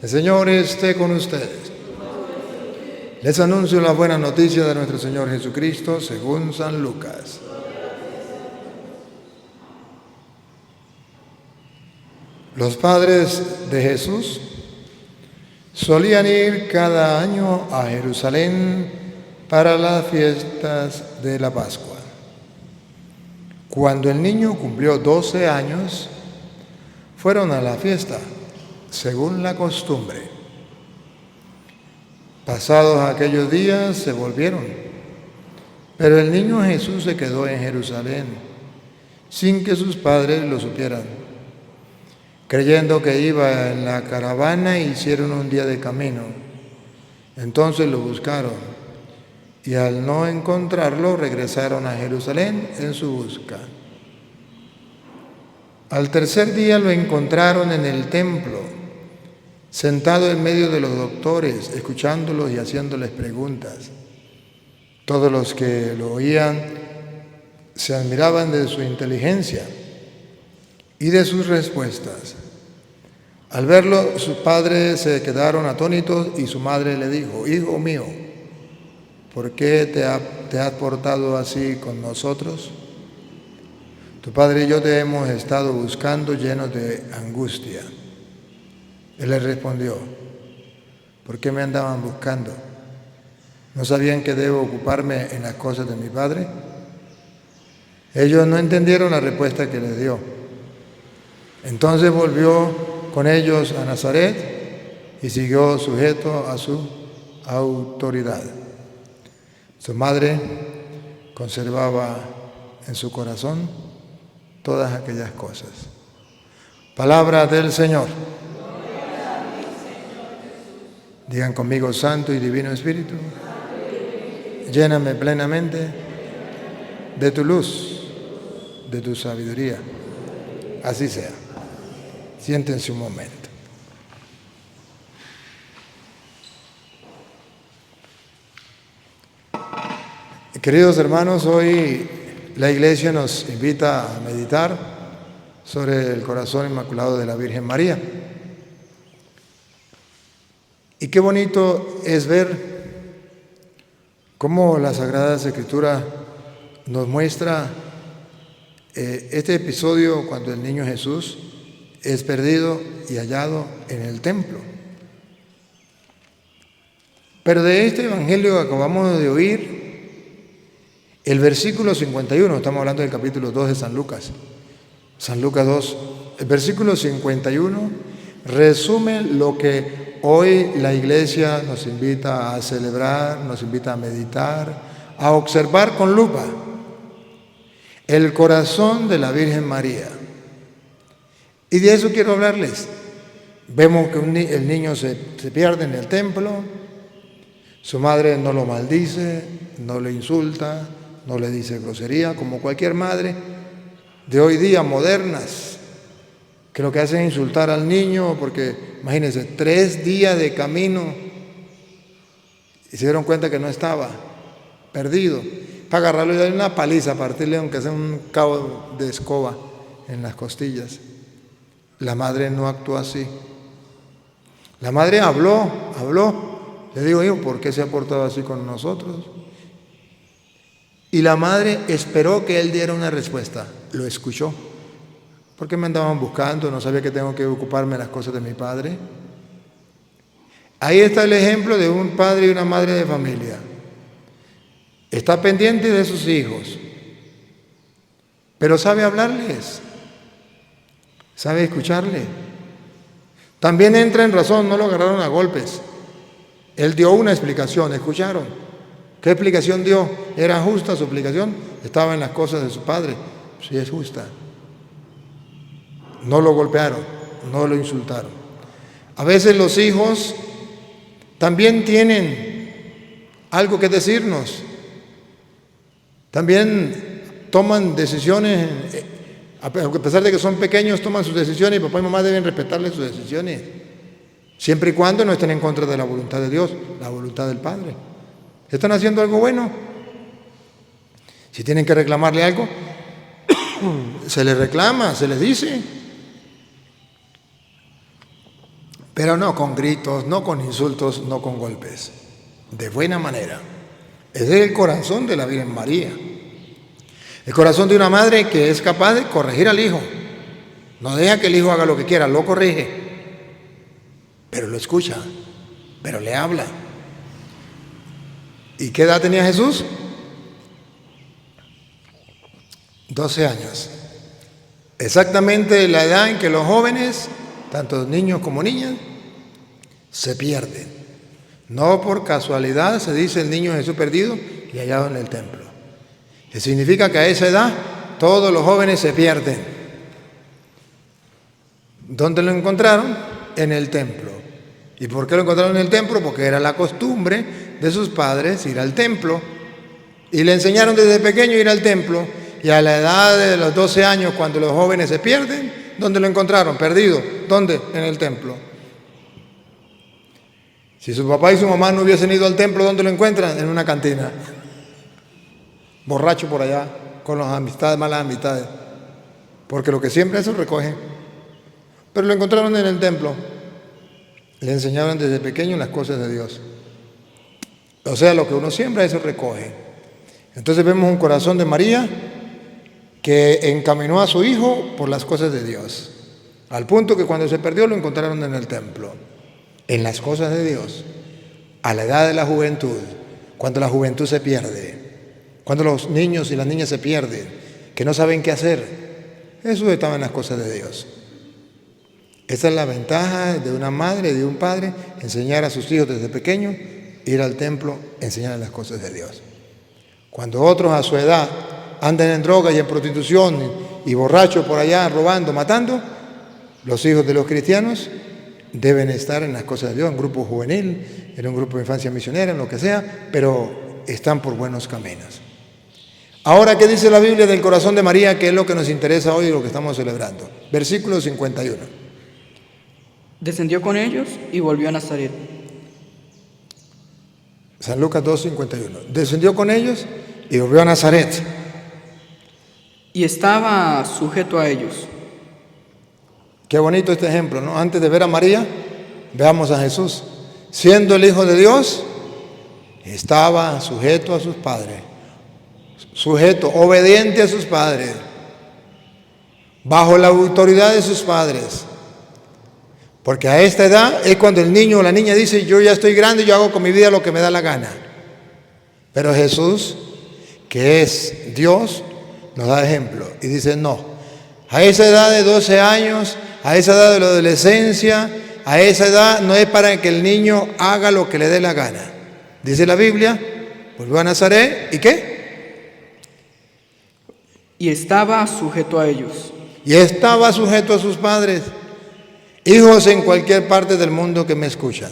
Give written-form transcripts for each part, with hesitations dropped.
El Señor esté con ustedes. Les anuncio la buena noticia de nuestro Señor Jesucristo según San Lucas. Los padres de Jesús solían ir cada año a Jerusalén para las fiestas de la Pascua. Cuando el niño cumplió 12 años, fueron a la fiesta, según la costumbre. Pasados aquellos días se volvieron, pero el niño Jesús se quedó en Jerusalén, sin que sus padres lo supieran. Creyendo que iba en la caravana, hicieron un día de camino. Entonces lo buscaron, y al no encontrarlo, regresaron a Jerusalén en su busca. Al tercer día lo encontraron en el templo, sentado en medio de los doctores, escuchándolos y haciéndoles preguntas. Todos los que lo oían se admiraban de su inteligencia y de sus respuestas. Al verlo, sus padres se quedaron atónitos y su madre le dijo: «Hijo mío, ¿por qué te has portado así con nosotros? Tu padre y yo te hemos estado buscando llenos de angustia». Él les respondió: «¿Por qué me andaban buscando? ¿No sabían que debo ocuparme en las cosas de mi padre?». Ellos no entendieron la respuesta que les dio. Entonces volvió con ellos a Nazaret y siguió sujeto a su autoridad. Su madre conservaba en su corazón todas aquellas cosas. Palabra del Señor. Digan conmigo: Santo y Divino Espíritu, lléname plenamente de tu luz, de tu sabiduría. Así sea. Siéntense un momento. Queridos hermanos, hoy la Iglesia nos invita a meditar sobre el corazón inmaculado de la Virgen María. Y qué bonito es ver cómo la Sagrada Escritura nos muestra este episodio cuando el niño Jesús es perdido y hallado en el templo. Pero de este evangelio que acabamos de oír, el versículo 51, estamos hablando del capítulo 2 de San Lucas 2, el versículo 51 resume lo que hoy la Iglesia nos invita a celebrar, nos invita a meditar, a observar con lupa: el corazón de la Virgen María. Y de eso quiero hablarles. Vemos que el niño se pierde en el templo, su madre no lo maldice, no le insulta, no le dice grosería, como cualquier madre de hoy día, modernas, que lo que hacen es insultar al niño, porque imagínense, 3 días de camino y se dieron cuenta que no estaba, perdido. Para agarrarlo y darle una paliza, partirle aunque sea un cabo de escoba en las costillas. La madre no actuó así. La madre habló. Le digo: hijo, ¿por qué se ha portado así con nosotros? Y la madre esperó que él diera una respuesta. Lo escuchó. ¿Por qué me andaban buscando? ¿No sabía que tengo que ocuparme de las cosas de mi padre? Ahí está el ejemplo de un padre y una madre de familia. Está pendiente de sus hijos, pero sabe hablarles, sabe escucharle. También entra en razón, no lo agarraron a golpes. Él dio una explicación, ¿escucharon? ¿Qué explicación dio? ¿Era justa su explicación? Estaba en las cosas de su padre. Sí, es justa. No lo golpearon, no lo insultaron. A veces los hijos también tienen algo que decirnos. También toman decisiones, a pesar de que son pequeños, toman sus decisiones y papá y mamá deben respetarles sus decisiones, siempre y cuando no estén en contra de la voluntad de Dios, la voluntad del Padre. ¿Están haciendo algo bueno? Si tienen que reclamarle algo, se les reclama, se les dice. pero no con gritos, no con insultos, no con golpes, de buena manera. Ese es el corazón de la Virgen María. El corazón de una madre que es capaz de corregir al hijo. No deja que el hijo haga lo que quiera, lo corrige, pero lo escucha, pero le habla. ¿Y qué edad tenía Jesús? 12 años. Exactamente la edad en que los jóvenes, tanto niños como niñas, se pierden. No por casualidad se dice el niño Jesús perdido y hallado en el templo. Que significa que a esa edad todos los jóvenes se pierden. ¿Dónde lo encontraron? En el templo. ¿Y por qué lo encontraron en el templo? Porque era la costumbre de sus padres ir al templo. Y le enseñaron desde pequeño a ir al templo. Y a la edad de los 12 años, cuando los jóvenes se pierden, ¿dónde lo encontraron? Perdido. ¿Dónde? En el templo. Si su papá y su mamá no hubiesen ido al templo, ¿dónde lo encuentran? En una cantina. Borracho por allá, con las amistades, malas amistades. Porque lo que siempre eso recoge. Pero lo encontraron en el templo. Le enseñaron desde pequeño las cosas de Dios. O sea, lo que uno siembra, eso recoge. Entonces vemos un corazón de María que encaminó a su hijo por las cosas de Dios. Al punto que cuando se perdió lo encontraron en el templo. En las cosas de Dios. A la edad de la juventud. Cuando la juventud se pierde. Cuando los niños y las niñas se pierden. Que no saben qué hacer. Eso estaba en las cosas de Dios. Esa es la ventaja de una madre y de un padre, enseñar a sus hijos desde pequeños, ir al templo, enseñar las cosas de Dios. Cuando otros a su edad andan en droga y en prostitución y borrachos por allá, robando, matando, los hijos de los cristianos deben estar en las cosas de Dios, en un grupo juvenil, en un grupo de infancia misionera, en lo que sea, pero están por buenos caminos. Ahora, ¿qué dice la Biblia del corazón de María? Que es lo que nos interesa hoy y lo que estamos celebrando. Versículo 51. Descendió con ellos y volvió a Nazaret. San Lucas 2:51. Descendió con ellos y volvió a Nazaret. Y estaba sujeto a ellos. Qué bonito este ejemplo, ¿no? Antes de ver a María, veamos a Jesús. Siendo el Hijo de Dios, estaba sujeto a sus padres. Sujeto, obediente a sus padres. Bajo la autoridad de sus padres. Porque a esta edad es cuando el niño o la niña dice, yo ya estoy grande, yo hago con mi vida lo que me da la gana. Pero Jesús, que es Dios, nos da ejemplo y dice, no, a esa edad de 12 años, a esa edad de la adolescencia, a esa edad no es para que el niño haga lo que le dé la gana. Dice la Biblia, volvió a Nazaret, ¿y qué? Y estaba sujeto a ellos. Y estaba sujeto a sus padres. Hijos en cualquier parte del mundo que me escuchan.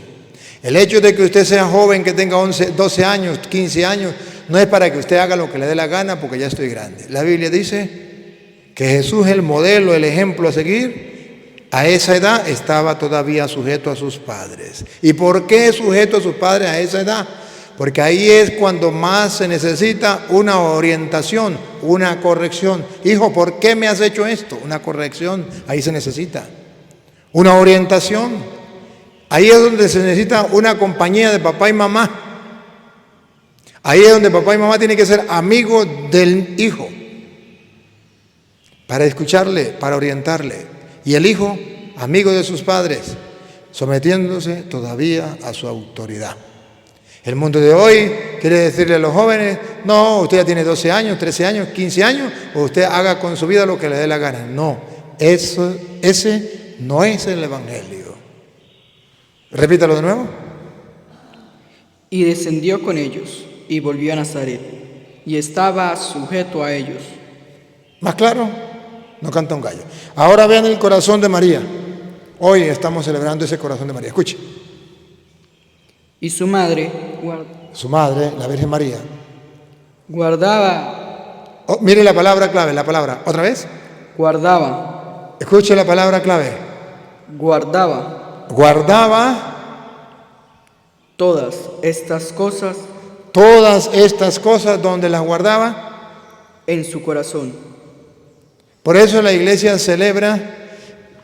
El hecho de que usted sea joven, que tenga 11, 12 años, 15 años, no es para que usted haga lo que le dé la gana porque ya estoy grande. La Biblia dice que Jesús es el modelo, el ejemplo a seguir. A esa edad estaba todavía sujeto a sus padres. ¿Y por qué sujeto a sus padres a esa edad? Porque ahí es cuando más se necesita una orientación, una corrección. Hijo, ¿por qué me has hecho esto? Una corrección, ahí se necesita. Una orientación. Ahí es donde se necesita una compañía de papá y mamá. Ahí es donde papá y mamá tienen que ser amigos del hijo. Para escucharle, para orientarle. Y el hijo, amigo de sus padres, sometiéndose todavía a su autoridad. El mundo de hoy quiere decirle a los jóvenes, no, usted ya tiene 12 años, 13 años, 15 años, o usted haga con su vida lo que le dé la gana. No, ese no es el Evangelio. Repítalo de nuevo. Y descendió con ellos y volvió a Nazaret. Y estaba sujeto a ellos. ¿Más claro? No canta un gallo. Ahora vean el corazón de María. Hoy estamos celebrando ese corazón de María. Escuche. Y su madre La Virgen María. guardaba. Oh, mire la palabra clave, la palabra. ¿Otra vez? Guardaba. Escuche la palabra clave. Guardaba. Guardaba todas estas cosas. Todas estas cosas, ¿dónde las guardaba? En su corazón. Por eso la iglesia celebra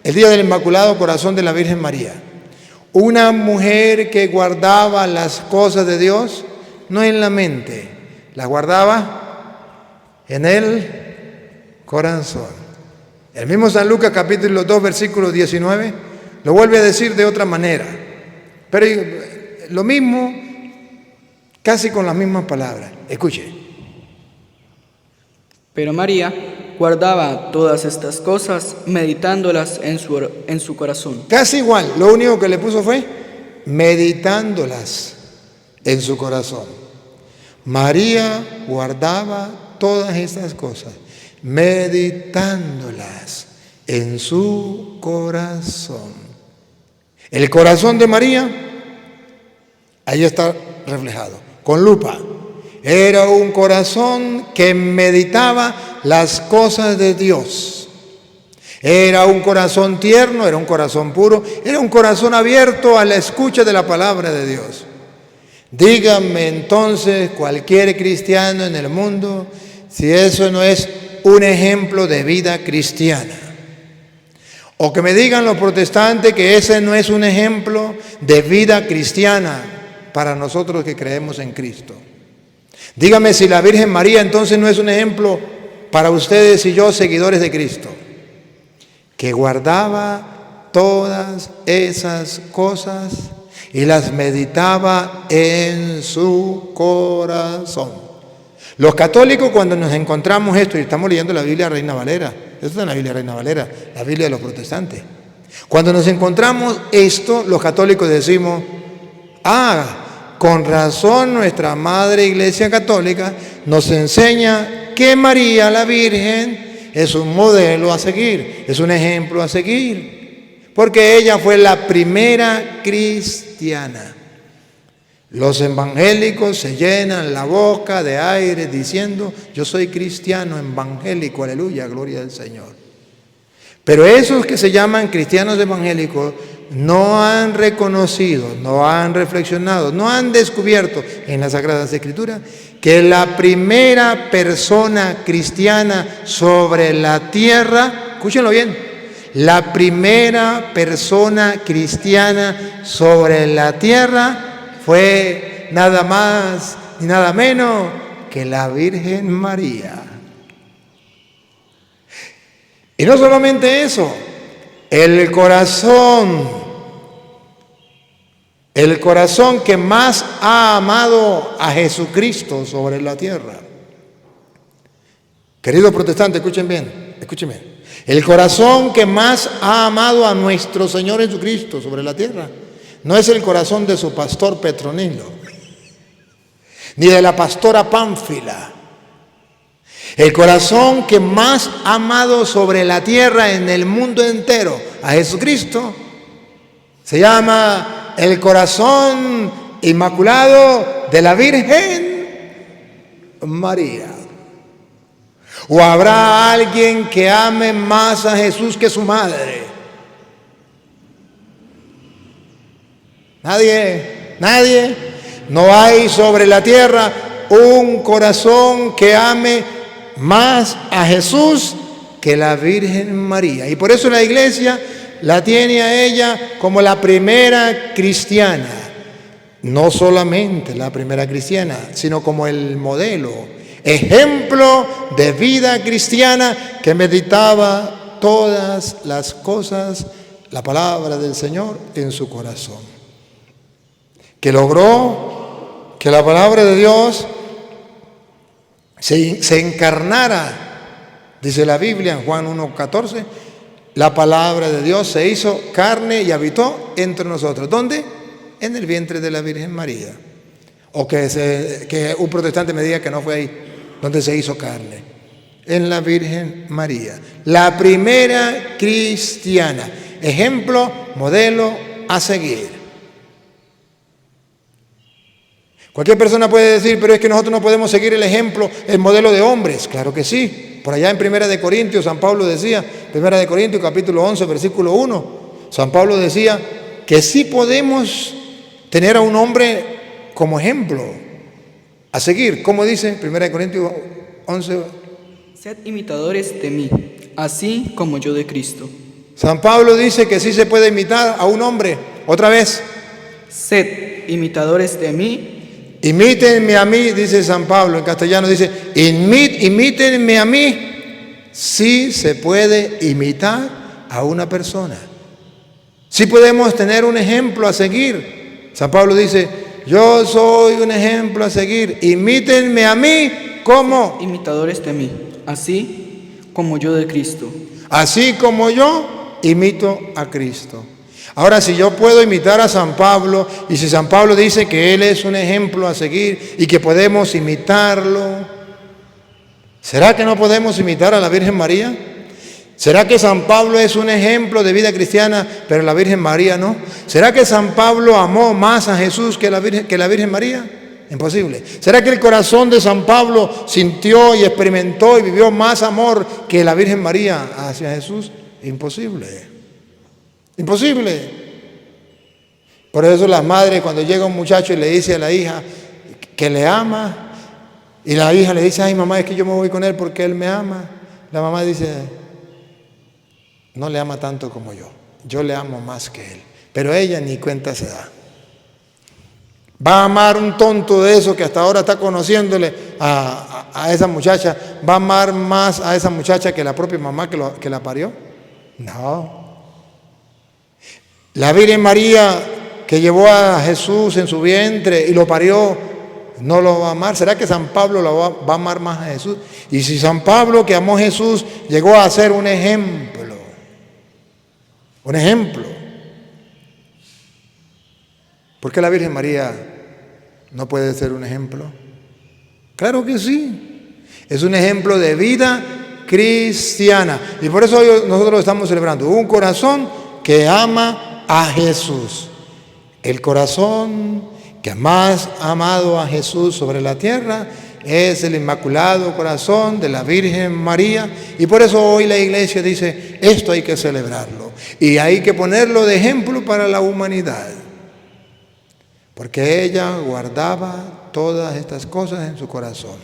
el Día del Inmaculado Corazón de la Virgen María. Una mujer que guardaba las cosas de Dios, no en la mente, las guardaba en el corazón. El mismo San Lucas capítulo 2 versículo 19 lo vuelve a decir de otra manera, pero lo mismo, casi con las mismas palabras. Escuche. Pero María guardaba todas estas cosas, meditándolas en su corazón. Casi igual, lo único que le puso fue meditándolas en su corazón. María guardaba todas estas cosas, meditándolas en su corazón. El corazón de María, ahí está reflejado, con lupa. Era un corazón que meditaba las cosas de Dios. Era un corazón tierno, era un corazón puro, era un corazón abierto a la escucha de la palabra de Dios. Díganme entonces cualquier cristiano en el mundo si eso no es un ejemplo de vida cristiana. O que me digan los protestantes que ese no es un ejemplo de vida cristiana para nosotros que creemos en Cristo. Dígame si la Virgen María entonces no es un ejemplo para ustedes y yo, seguidores de Cristo, que guardaba todas esas cosas y las meditaba en su corazón. Los católicos, cuando nos encontramos esto, y estamos leyendo la Biblia Reina Valera, esto está en la Biblia Reina Valera, la Biblia de los protestantes. Cuando nos encontramos esto, los católicos decimos, con razón nuestra Madre Iglesia Católica nos enseña que María la Virgen es un modelo a seguir, es un ejemplo a seguir, porque ella fue la primera cristiana. Los evangélicos se llenan la boca de aire diciendo, yo soy cristiano evangélico, aleluya, gloria al Señor. Pero esos que se llaman cristianos evangélicos no han reconocido, no han reflexionado, no han descubierto en las Sagradas Escrituras que la primera persona cristiana sobre la tierra, escúchenlo bien, la primera persona cristiana sobre la tierra fue nada más y nada menos que la Virgen María. Y no solamente eso, el corazón que más ha amado a Jesucristo sobre la tierra. Queridos protestantes, escuchen bien, escúchenme. El corazón que más ha amado a nuestro Señor Jesucristo sobre la tierra no es el corazón de su pastor Petronilo, ni de la pastora Pánfila. El corazón que más ha amado sobre la tierra en el mundo entero a Jesucristo se llama el corazón inmaculado de la Virgen María. ¿O habrá alguien que ame más a Jesús que su madre? Nadie. No hay sobre la tierra un corazón que ame más a Jesús que la Virgen María. Y por eso la Iglesia la tiene a ella como la primera cristiana. No solamente la primera cristiana, sino como el modelo, ejemplo de vida cristiana que meditaba todas las cosas, la palabra del Señor en su corazón. Que logró que la palabra de Dios se encarnara, dice la Biblia en Juan 1:14, la palabra de Dios se hizo carne y habitó entre nosotros. ¿Dónde? En el vientre de la Virgen María. O que un protestante me diga que no fue ahí donde se hizo carne. En la Virgen María. La primera cristiana. Ejemplo, modelo a seguir. Cualquier persona puede decir, pero es que nosotros no podemos seguir el ejemplo, el modelo de hombres. Claro que sí. Por allá en 1 Corintios, San Pablo decía, 1 Corintios capítulo 11, versículo 1, San Pablo decía que sí podemos tener a un hombre como ejemplo a seguir. ¿Cómo dice 1 Corintios 11? Sed imitadores de mí, así como yo de Cristo. San Pablo dice que sí se puede imitar a un hombre Otra vez. Sed imitadores de mí. Imítenme a mí, dice San Pablo, en castellano dice, imítenme a mí. Sí se puede imitar a una persona. Sí podemos tener un ejemplo a seguir. San Pablo dice, yo soy un ejemplo a seguir. Imítenme a mí, ¿cómo? Imitadores de mí, así como yo de Cristo. Así como yo imito a Cristo. Ahora, si yo puedo imitar a San Pablo, y si San Pablo dice que él es un ejemplo a seguir y que podemos imitarlo, ¿será que no podemos imitar a la Virgen María? ¿Será que San Pablo es un ejemplo de vida cristiana, pero la Virgen María no? ¿Será que San Pablo amó más a Jesús que la Virgen María? Imposible. ¿Será que el corazón de San Pablo sintió y experimentó y vivió más amor que la Virgen María hacia Jesús? Imposible. Imposible. Por eso las madres, cuando llega un muchacho y le dice a la hija que le ama, y la hija le dice, ay mamá, es que yo me voy con él porque él me ama, la mamá dice, no le ama tanto como yo le amo más que él, pero ella ni cuenta se da. Va a amar un tonto de eso que hasta ahora está conociéndole a esa muchacha, va a amar más a esa muchacha que la propia mamá que la parió. No. La Virgen María que llevó a Jesús en su vientre y lo parió, no lo va a amar. ¿Será que San Pablo lo va a amar más a Jesús? Y si San Pablo, que amó a Jesús, llegó a ser un ejemplo, ¿por qué la Virgen María no puede ser un ejemplo? Claro que sí. Es un ejemplo de vida cristiana. Y por eso hoy nosotros estamos celebrando un corazón que ama a Jesús. El corazón que más ha amado a Jesús sobre la tierra es el Inmaculado Corazón de la Virgen María. Y por eso hoy la Iglesia dice, esto hay que celebrarlo. Y hay que ponerlo de ejemplo para la humanidad. Porque ella guardaba todas estas cosas en su corazón.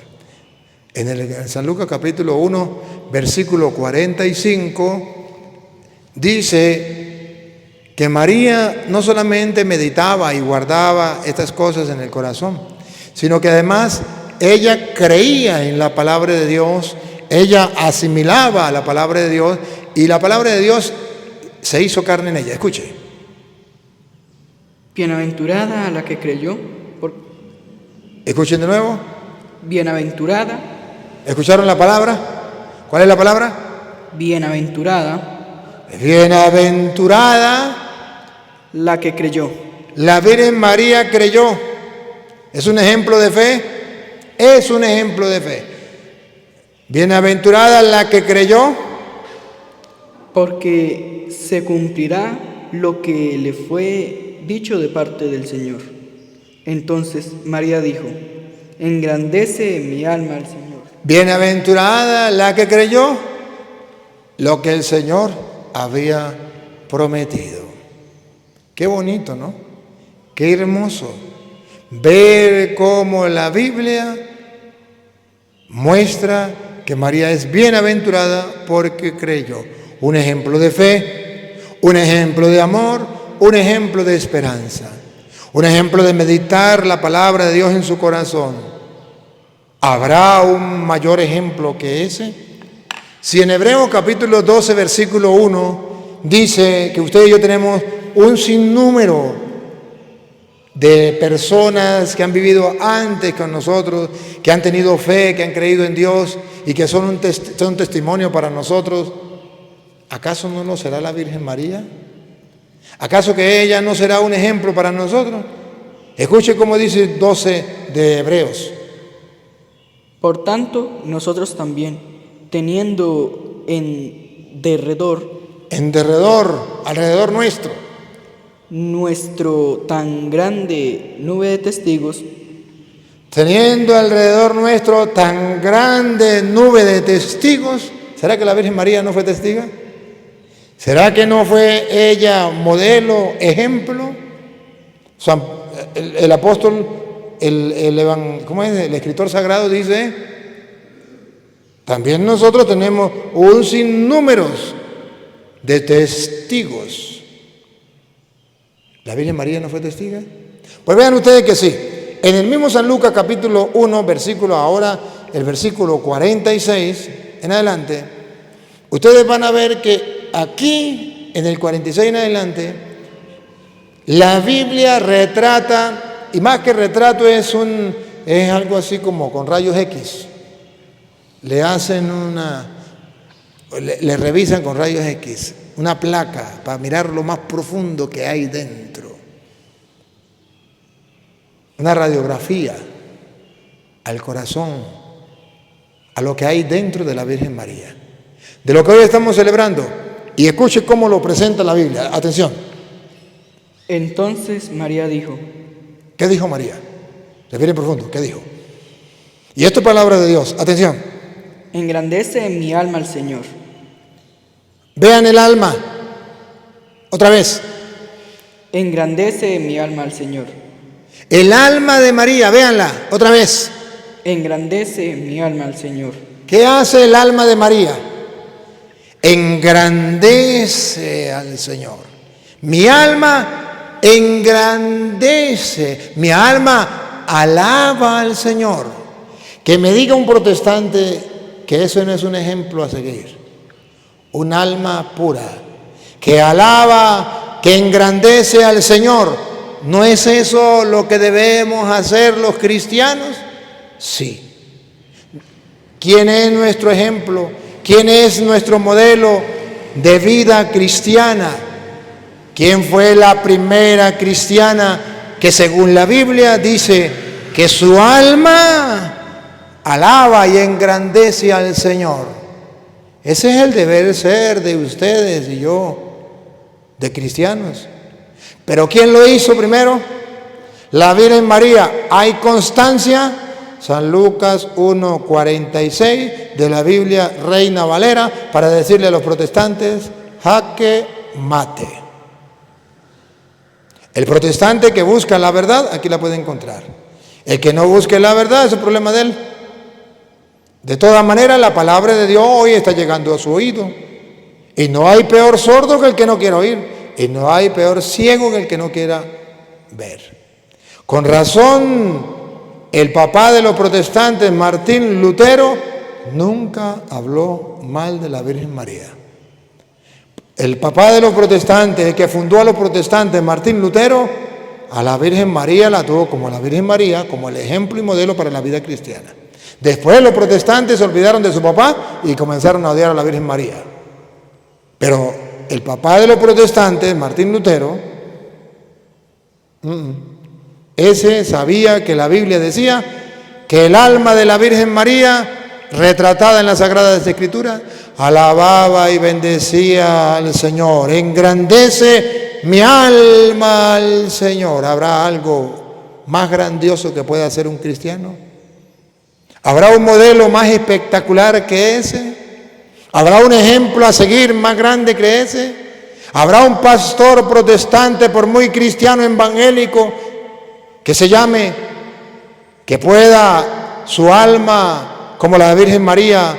En San Lucas capítulo 1, versículo 45, dice que María no solamente meditaba y guardaba estas cosas en el corazón, sino que además ella creía en la palabra de Dios, ella asimilaba la palabra de Dios y la palabra de Dios se hizo carne en ella. Escuche. Bienaventurada la que creyó. Escuchen de nuevo. Bienaventurada. ¿Escucharon la palabra? ¿Cuál es la palabra? Bienaventurada. Bienaventurada la que creyó. La Virgen María creyó. ¿Es un ejemplo de fe? Es un ejemplo de fe. Bienaventurada la que creyó. Porque se cumplirá lo que le fue dicho de parte del Señor. Entonces María dijo, engrandece mi alma al Señor. Bienaventurada la que creyó lo que el Señor había prometido. Qué bonito, ¿no? Qué hermoso ver cómo la Biblia muestra que María es bienaventurada porque creyó. Un ejemplo de fe, un ejemplo de amor, un ejemplo de esperanza, un ejemplo de meditar la palabra de Dios en su corazón. ¿Habrá un mayor ejemplo que ese? Si en Hebreos capítulo 12, versículo 1, dice que usted y yo tenemos un sinnúmero de personas que han vivido antes con nosotros, que han tenido fe, que han creído en Dios y que son un testimonio para nosotros, ¿acaso no lo será la Virgen María? ¿Acaso que ella no será un ejemplo para nosotros? Escuche cómo dice 12 de Hebreos. Por tanto, nosotros también, teniendo en derredor, alrededor nuestro tan grande nube de testigos, teniendo alrededor nuestro tan grande nube de testigos, ¿será que la Virgen María no fue testiga? ¿Será que no fue ella modelo, ejemplo? El apóstol, ¿cómo es? El escritor sagrado dice, también nosotros tenemos un sinnúmero de testigos. ¿La Virgen María no fue testiga? Pues vean ustedes que sí. En el mismo San Lucas capítulo 1, versículo ahora, el versículo 46 en adelante, ustedes van a ver que aquí, en el 46 en adelante, la Biblia retrata, y más que retrato es algo así como con rayos X. Le hacen le revisan con rayos X, una placa para mirar lo más profundo que hay dentro. Una radiografía al corazón, a lo que hay dentro de la Virgen María. De lo que hoy estamos celebrando. Y escuche cómo lo presenta la Biblia. Atención. Entonces María dijo. ¿Qué dijo María? Respire profundo. ¿Qué dijo? Y esto es palabra de Dios. Atención. Engrandece mi alma al Señor. Vean el alma. Otra vez. Engrandece mi alma al Señor. El alma de María, véanla, otra vez. Engrandece mi alma al Señor. ¿Qué hace el alma de María? Engrandece al Señor. Mi alma engrandece, mi alma alaba al Señor. Que me diga un protestante que eso no es un ejemplo a seguir. Un alma pura, que alaba, que engrandece al Señor. ¿No es eso lo que debemos hacer los cristianos? Sí. ¿Quién es nuestro ejemplo? ¿Quién es nuestro modelo de vida cristiana? ¿Quién fue la primera cristiana que según la Biblia dice que su alma alaba y engrandece al Señor? Ese es el deber ser de ustedes y yo, de cristianos. ¿Pero quién lo hizo primero? La Virgen María. ¿Hay constancia? San Lucas 1:46 de la Biblia Reina Valera para decirle a los protestantes, jaque mate. El protestante que busca la verdad, aquí la puede encontrar. El que no busque la verdad es el problema de él. De todas maneras, la palabra de Dios hoy está llegando a su oído. Y no hay peor sordo que el que no quiera oír. Y no hay peor ciego que el que no quiera ver. Con razón, el papá de los protestantes, Martín Lutero, nunca habló mal de la Virgen María. El papá de los protestantes, el que fundó a los protestantes, Martín Lutero, a la Virgen María la tuvo como la Virgen María, como el ejemplo y modelo para la vida cristiana. Después los protestantes se olvidaron de su papá y comenzaron a odiar a la Virgen María. Pero el papá de los protestantes, Martín Lutero, ese sabía que la Biblia decía que el alma de la Virgen María, retratada en las Sagradas Escrituras, alababa y bendecía al Señor. Engrandece mi alma al Señor. ¿Habrá algo más grandioso que pueda hacer un cristiano? ¿Habrá un modelo más espectacular que ese? ¿Habrá un ejemplo a seguir más grande que ese? ¿Habrá un pastor protestante, por muy cristiano evangélico, que se llame, que pueda su alma, como la Virgen María,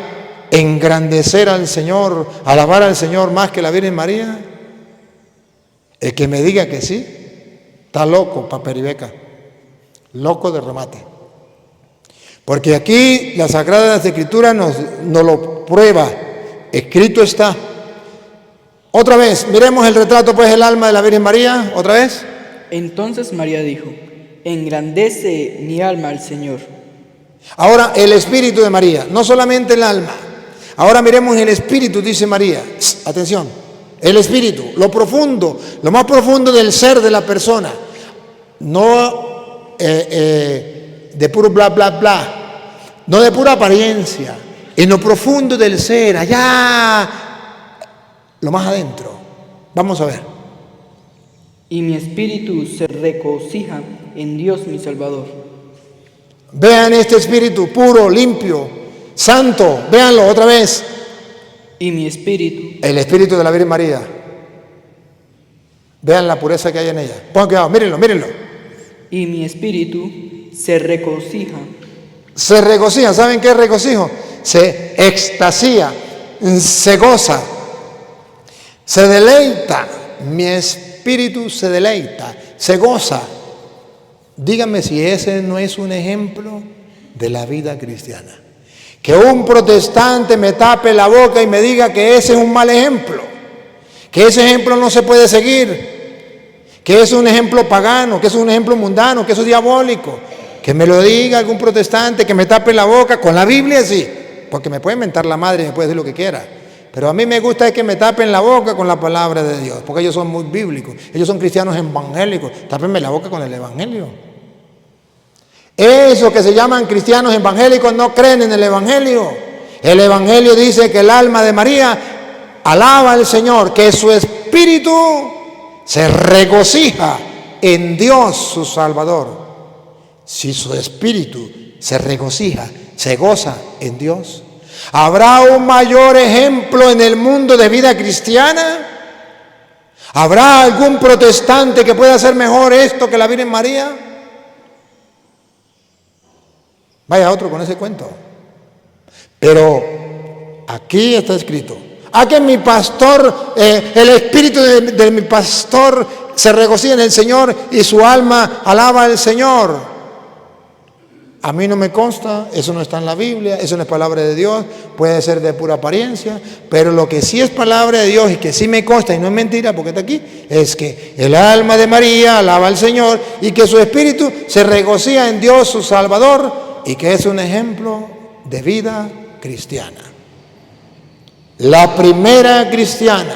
engrandecer al Señor, alabar al Señor más que la Virgen María? El que me diga que sí, está loco, paperibeca, loco de remate. Porque aquí la Sagrada Escritura nos lo prueba. Escrito está. Otra vez, miremos el retrato, pues, el alma de la Virgen María, otra vez. Entonces María dijo, engrandece mi alma al Señor. Ahora, el espíritu de María, no solamente el alma. Ahora miremos el espíritu, dice María. Atención, el espíritu, lo profundo, lo más profundo del ser de la persona. No de puro bla, bla, bla. No de pura apariencia. En lo profundo del ser, allá, lo más adentro. Vamos a ver. Y mi espíritu se regocija en Dios mi Salvador. Vean este espíritu puro, limpio, santo. Véanlo otra vez. Y mi espíritu. El espíritu de la Virgen María. Vean la pureza que hay en ella. Pongan cuidado, mírenlo, mírenlo. Y mi espíritu se regocija. Se regocija. ¿Saben qué es regocijo? Se extasía, se goza, se deleita. Mi espíritu espíritu se deleita, se goza. Dígame si ese no es un ejemplo de la vida cristiana. Que un protestante me tape la boca y me diga que ese es un mal ejemplo, que ese ejemplo no se puede seguir, que es un ejemplo pagano, que es un ejemplo mundano, que eso es diabólico. Que me lo diga algún protestante, que me tape la boca, con la Biblia sí, porque me puede mentar la madre y me puede decir lo que quiera. Pero a mí me gusta es que me tapen la boca con la palabra de Dios, porque ellos son muy bíblicos, ellos son cristianos evangélicos. Tápenme la boca con el evangelio. Esos que se llaman cristianos evangélicos no creen en el evangelio. El evangelio dice que el alma de María alaba al Señor, que su espíritu se regocija en Dios su Salvador. Si su espíritu se regocija, se goza en Dios, ¿habrá un mayor ejemplo en el mundo de vida cristiana? ¿Habrá algún protestante que pueda hacer mejor esto que la Virgen María? Vaya otro con ese cuento. Pero aquí está escrito: a que mi pastor, el espíritu de mi pastor se regocija en el Señor y su alma alaba al Señor. A mí no me consta, eso no está en la Biblia, eso no es palabra de Dios, puede ser de pura apariencia, pero lo que sí es palabra de Dios y que sí me consta y no es mentira porque está aquí, es que el alma de María alaba al Señor y que su espíritu se regocija en Dios su Salvador y que es un ejemplo de vida cristiana. La primera cristiana.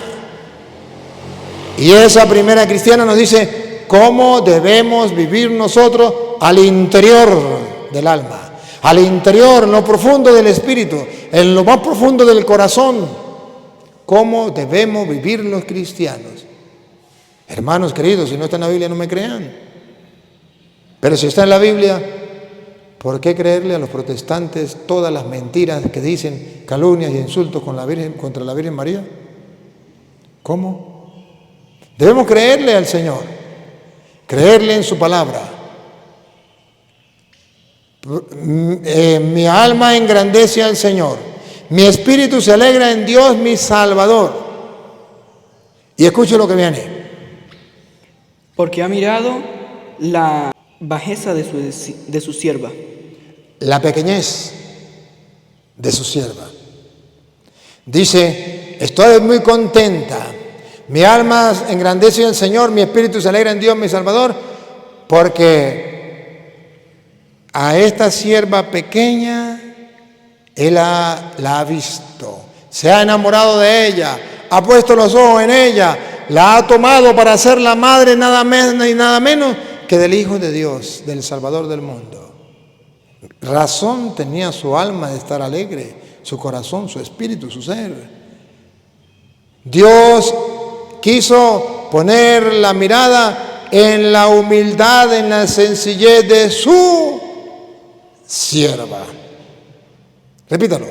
Y esa primera cristiana nos dice cómo debemos vivir nosotros al interior del alma, al interior, en lo profundo del espíritu, en lo más profundo del corazón, cómo debemos vivir los cristianos. Hermanos queridos, si no está en la Biblia no me crean, pero si está en la Biblia, ¿por qué creerle a los protestantes todas las mentiras que dicen, calumnias y insultos contra la Virgen María? ¿Cómo? Debemos creerle al Señor, creerle en su palabra. Mi alma engrandece al Señor, mi espíritu se alegra en Dios mi Salvador. Y escuche lo que viene. Porque ha mirado la bajeza de su sierva. La pequeñez de su sierva. Dice: estoy muy contenta, mi alma engrandece al Señor, mi espíritu se alegra en Dios mi Salvador, porque a esta sierva pequeña Él la ha visto, se ha enamorado de ella, ha puesto los ojos en ella, la ha tomado para ser la madre nada más y nada menos que del Hijo de Dios, del Salvador del mundo. Razón tenía su alma de estar alegre, su corazón, su espíritu, su ser. Dios quiso poner la mirada en la humildad, en la sencillez de su sierva. Repítalo.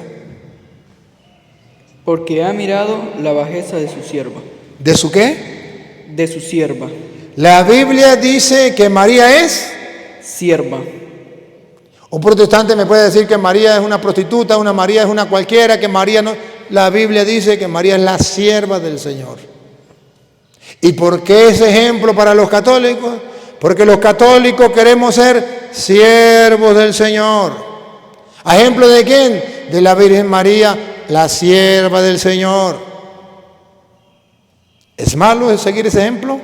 Porque ha mirado la bajeza de su sierva. ¿De su qué? De su sierva. La Biblia dice que María es sierva. Un protestante me puede decir que María es una prostituta, una María es una cualquiera, que María no. La Biblia dice que María es la sierva del Señor. ¿Y por qué ese ejemplo para los católicos? Porque los católicos queremos ser siervos del Señor. ¿A ejemplo de quién? De la Virgen María, la sierva del Señor. ¿Es malo seguir ese ejemplo?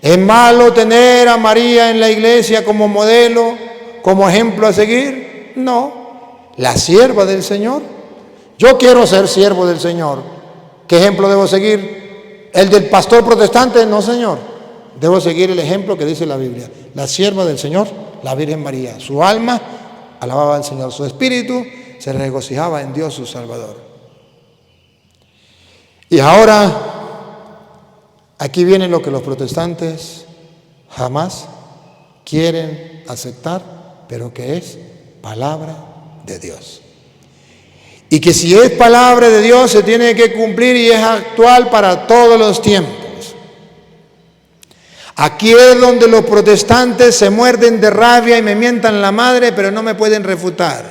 ¿Es malo tener a María en la iglesia como modelo, como ejemplo a seguir? No, la sierva del Señor. Yo quiero ser siervo del Señor. ¿Qué ejemplo debo seguir? ¿El del pastor protestante? No, Señor. Debo seguir el ejemplo que dice la Biblia. La sierva del Señor, la Virgen María. Su alma alababa al Señor. Su espíritu se regocijaba en Dios su Salvador. Y ahora, aquí viene lo que los protestantes jamás quieren aceptar, pero que es palabra de Dios. Y que si es palabra de Dios se tiene que cumplir y es actual para todos los tiempos. Aquí es donde los protestantes se muerden de rabia y me mientan la madre, pero no me pueden refutar.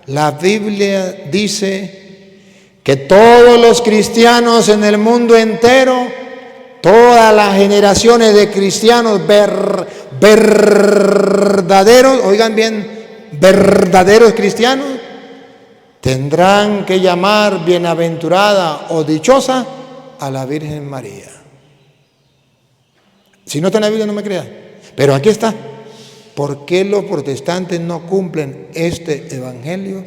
La Biblia dice que todos los cristianos en el mundo entero todas las generaciones de cristianos verdaderos, oigan bien, verdaderos cristianos, tendrán que llamar bienaventurada o dichosa a la Virgen María. Si no está en la Biblia, no me crean, pero aquí está. ¿Por qué los protestantes no cumplen este evangelio?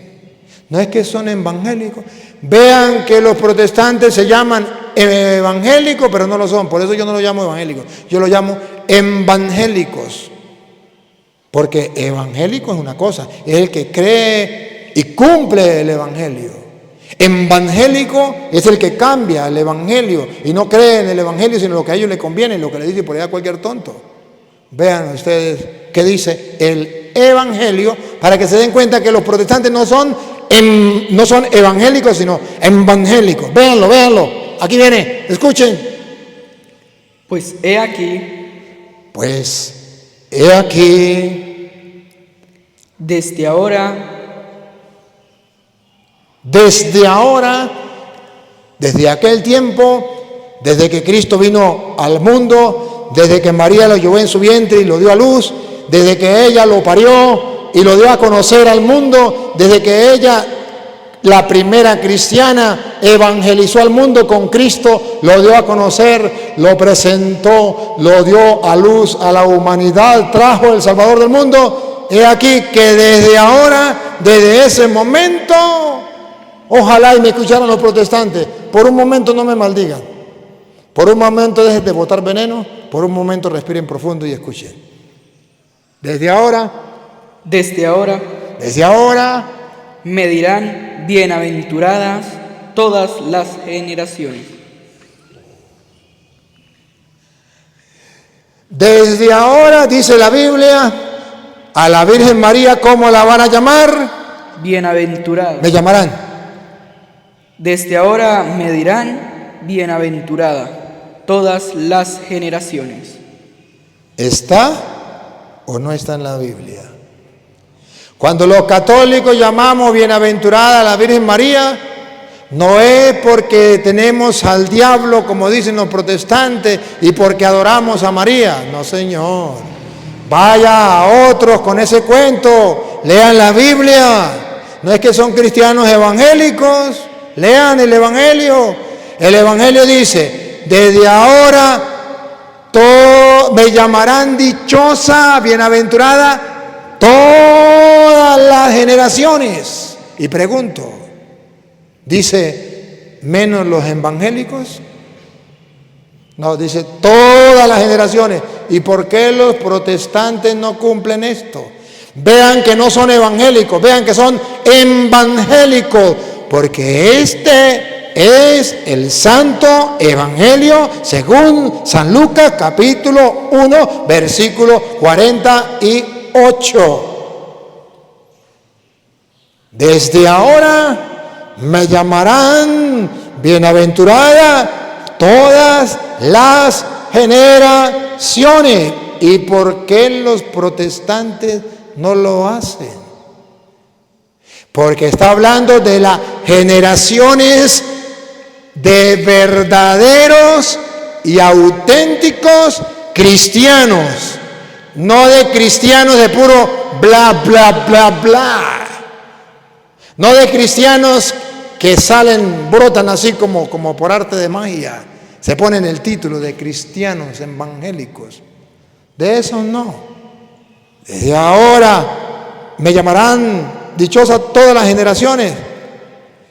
No es que son evangélicos. Vean que los protestantes se llaman evangélicos, pero no lo son. Por eso yo no lo llamo evangélicos. Yo lo llamo evangélicos. Porque evangélico es una cosa. Es el que cree y cumple el evangelio. Evangélico es el que cambia el evangelio y no cree en el evangelio, sino lo que a ellos les conviene, lo que le dice por allá cualquier tonto. Vean ustedes qué dice el evangelio para que se den cuenta que los protestantes no son evangélicos, sino evangélicos. Véanlo. Aquí viene, escuchen. Pues he aquí. Desde ahora, desde aquel tiempo, desde que Cristo vino al mundo, desde que María lo llevó en su vientre y lo dio a luz, desde que ella lo parió y lo dio a conocer al mundo, desde que ella, la primera cristiana, evangelizó al mundo con Cristo, lo dio a conocer, lo presentó, lo dio a luz a la humanidad, trajo el Salvador del mundo. He aquí que desde ahora, desde ese momento, ojalá y me escucharan los protestantes, por un momento no me maldigan, por un momento dejen de botar veneno, por un momento respiren profundo y escuchen. Desde ahora me dirán bienaventuradas todas las generaciones. Desde ahora, dice la Biblia, a la Virgen María, ¿cómo la van a llamar? Bienaventurada. Me llamarán. Desde ahora me dirán bienaventurada todas las generaciones. ¿Está o no está en la Biblia? Cuando los católicos llamamos bienaventurada a la Virgen María, no es porque tenemos al diablo, como dicen los protestantes, y porque adoramos a María. No, señor. Vaya a otros con ese cuento. Lean la Biblia. No es que son cristianos evangélicos. Lean el Evangelio. El Evangelio dice, desde ahora me llamarán dichosa, bienaventurada, todas las generaciones. Y pregunto, ¿dice menos los evangélicos? No, dice todas las generaciones. ¿Y por qué los protestantes no cumplen esto? Vean que no son evangélicos, vean que son evangélicos, porque este es el Santo Evangelio según San Lucas capítulo 1 versículo 48. Desde ahora me llamarán bienaventurada todas las generaciones. ¿Y por qué los protestantes no lo hacen? Porque está hablando de las generaciones de verdaderos y auténticos cristianos, no de cristianos de puro bla, bla, bla, bla, no de cristianos que brotan así como por arte de magia, se ponen el título de cristianos evangélicos. De esos no. Desde ahora me llamarán dichosa todas las generaciones.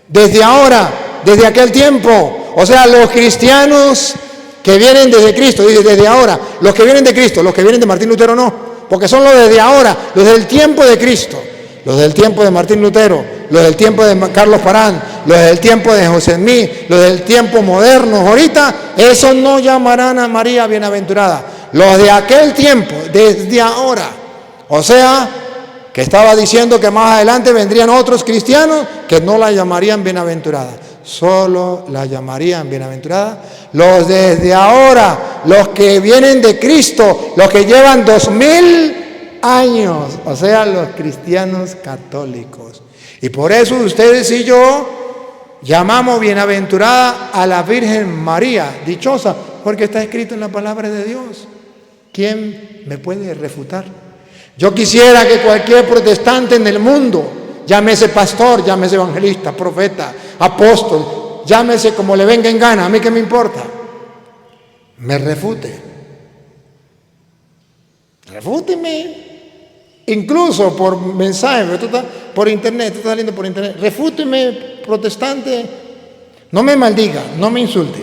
Desde ahora, desde aquel tiempo. O sea, los cristianos que vienen desde Cristo, dice desde ahora. Los que vienen de Cristo, los que vienen de Martín Lutero no. Porque son los desde ahora, los del tiempo de Cristo. Los del tiempo de Martín Lutero, los del tiempo de Carlos Parán, los del tiempo de José Mí, los del tiempo moderno. Ahorita, esos no llamarán a María bienaventurada. Los de aquel tiempo, desde ahora. O sea, que estaba diciendo que más adelante vendrían otros cristianos que no la llamarían bienaventurada. Solo la llamarían bienaventurada los desde ahora, los que vienen de Cristo, los que llevan 2000 años, o sea, los cristianos católicos. Y por eso ustedes y yo llamamos bienaventurada a la Virgen María, dichosa, porque está escrito en la palabra de Dios. ¿Quién me puede refutar? Yo quisiera que cualquier protestante en el mundo, llámese pastor, llámese evangelista, profeta, apóstol, llámese como le venga en gana, a mí qué me importa, me refute. Refúteme. Incluso por mensaje, por internet, tú estás saliendo por internet. Refúteme, protestante. No me maldiga, no me insulte.